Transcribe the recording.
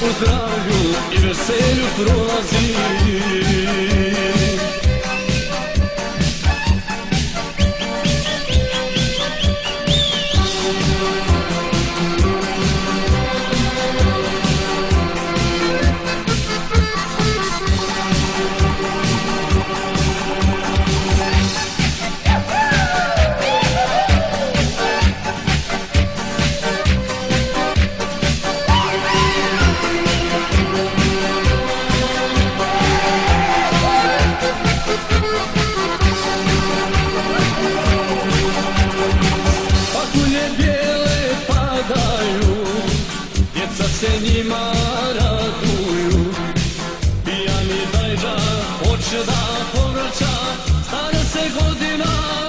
u zdravlju i veselju prolazi. Se njima raduju, pijani dajđa hoće da povraća, stane se godina.